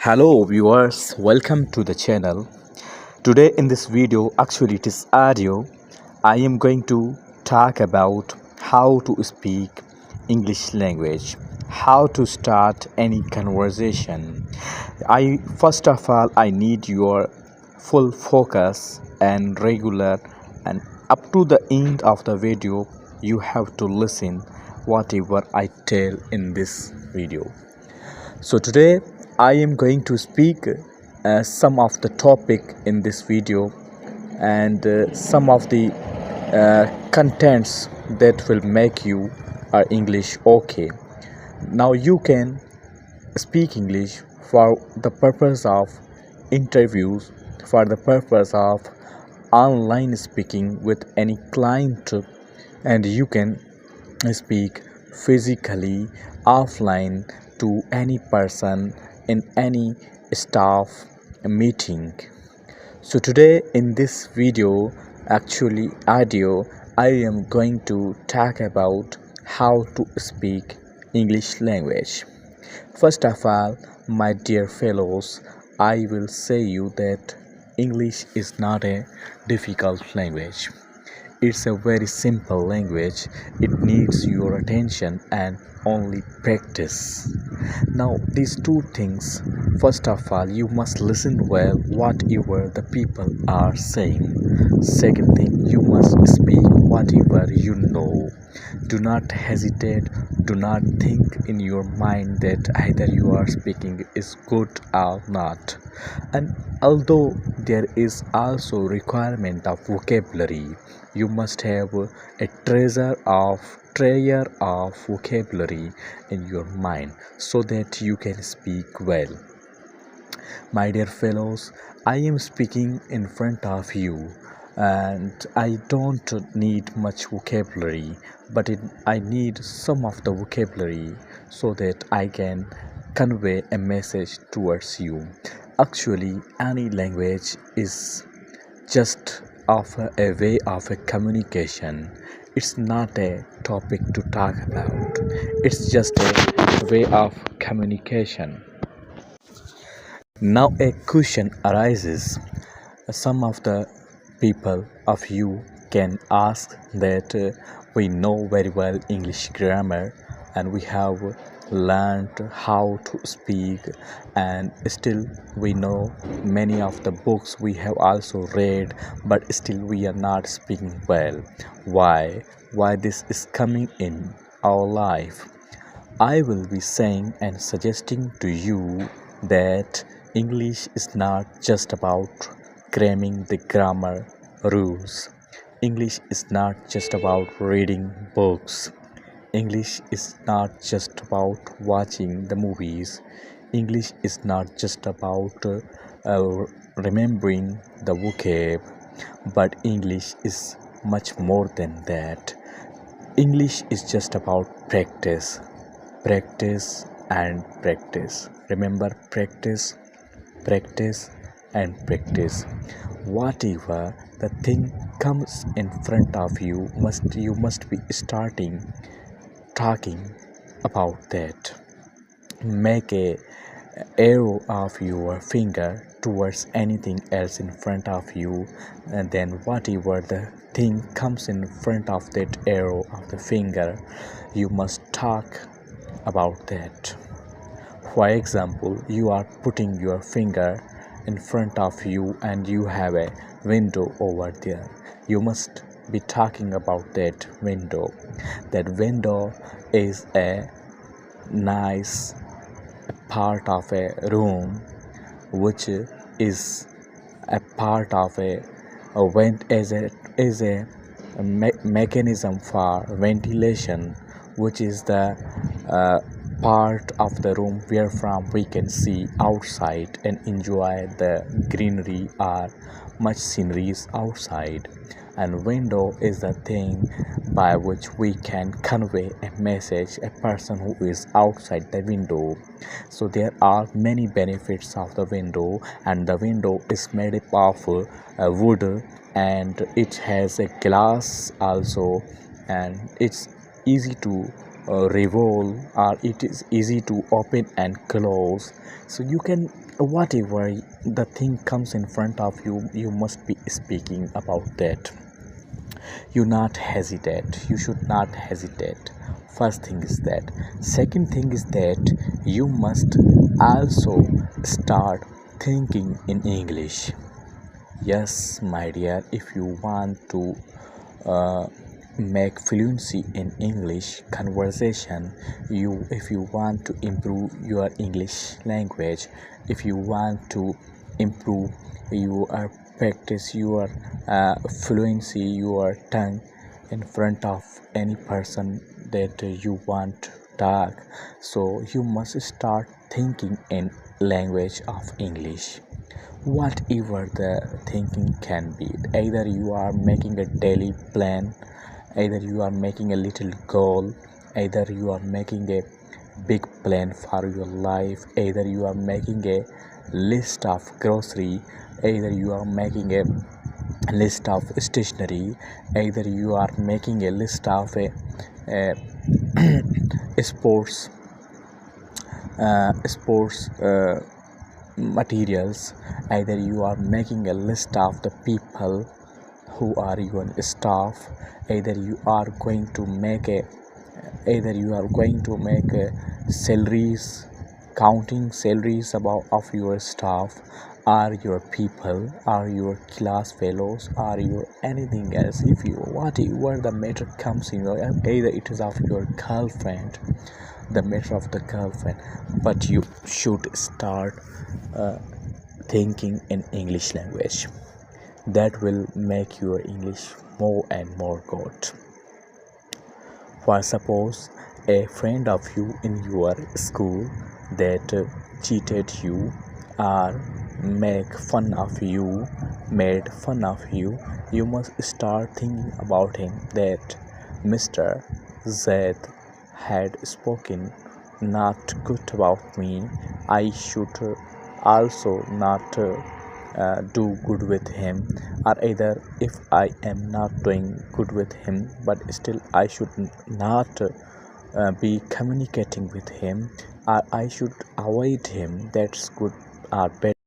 Hello viewers, welcome to the channel. Today in this video, actually it is audio, I am going to talk about how to speak English language, how to start any conversation. I first of all I need your full focus and regular, and up to the end of the video you have to listen whatever I tell in this video. So today I am going to speak some of the topic in this video, and some of the contents that will make you English okay. Now you can speak English for the purpose of interviews, for the purpose of online speaking with any client, and you can speak physically offline to any person in any staff meeting. So today in this video, actually audio, I am going to talk about how to speak English language. First of all, my dear fellows, I will say you that English is not a difficult language. It's a very simple language. It needs your attention and only practice. Now, these two things, first of all, you must listen well whatever the people are saying. Second thing, you must speak whatever you know. Do not hesitate, do not think in your mind that either you are speaking is good or not. And although there is also requirement of vocabulary, you must have a treasure of vocabulary in your mind so that you can speak well. My dear fellows, I am speaking in front of you, and I don't need much vocabulary, but I need some of the vocabulary so that I can convey a message towards you. Actually, any language is just of a way of a communication. It's not a topic to talk about, it's just a way of communication. Now a question arises. Some of the people of you can ask that we know very well English grammar and we have learned how to speak, and still we know many of the books we have also read, but still we are not speaking well. Why this is coming in our life? I will be saying and suggesting to you that English is not just about cramming the grammar rules. English is not just about reading books. English is not just about watching the movies. English is not just about remembering the vocab, but English is much more than that. English is just about practice, practice and practice. Remember, practice, practice and practice. Whatever the thing comes in front of you, you must be starting talking about that. Make a arrow of your finger towards anything else in front of you, and then whatever the thing comes in front of that arrow of the finger, you must talk about that. For example, you are putting your finger in front of you and you have a window over there. You must be talking about that window. That window is a nice part of a room, which is a part of a vent as a mechanism for ventilation, which is the part of the room where from we can see outside and enjoy the greenery or much sceneries outside. And window is the thing by which we can convey a message a person who is outside the window. So there are many benefits of the window, and the window is made up of wood, and it has a glass also, and it's easy to revolve, or it is easy to open and close. So you can whatever the thing comes in front of you, you must be speaking about that. You should not hesitate. First thing is that. Second thing is that you must also start thinking in English. Yes, my dear, if you want to uh, make fluency in English conversation, if you want to improve your English language, if you want to improve your practice your fluency, your tongue in front of any person that you want to talk, so you must start thinking in language of English. Whatever the thinking can be, either you are making a daily plan, either you are making a little goal, either you are making a big plan for your life, either you are making a list of grocery, either you are making a list of stationery, either you are making a list of a sports materials, either you are making a list of the people who are your staff, either you are going to make a salaries, counting salaries of your staff, or your people, or your class fellows, or your anything else. If you whatever the matter comes in your, either it is of your girlfriend, the matter of the girlfriend, but you should start uh, thinking in English language. That will make your English more and more good. For suppose a friend of you in your school that cheated you or made fun of you, you must start thinking about him that Mr. Z had spoken not good about me. I should also not do good with him, or either if I am not doing good with him, but still I should not be communicating with him, or I should avoid him. That's good or better.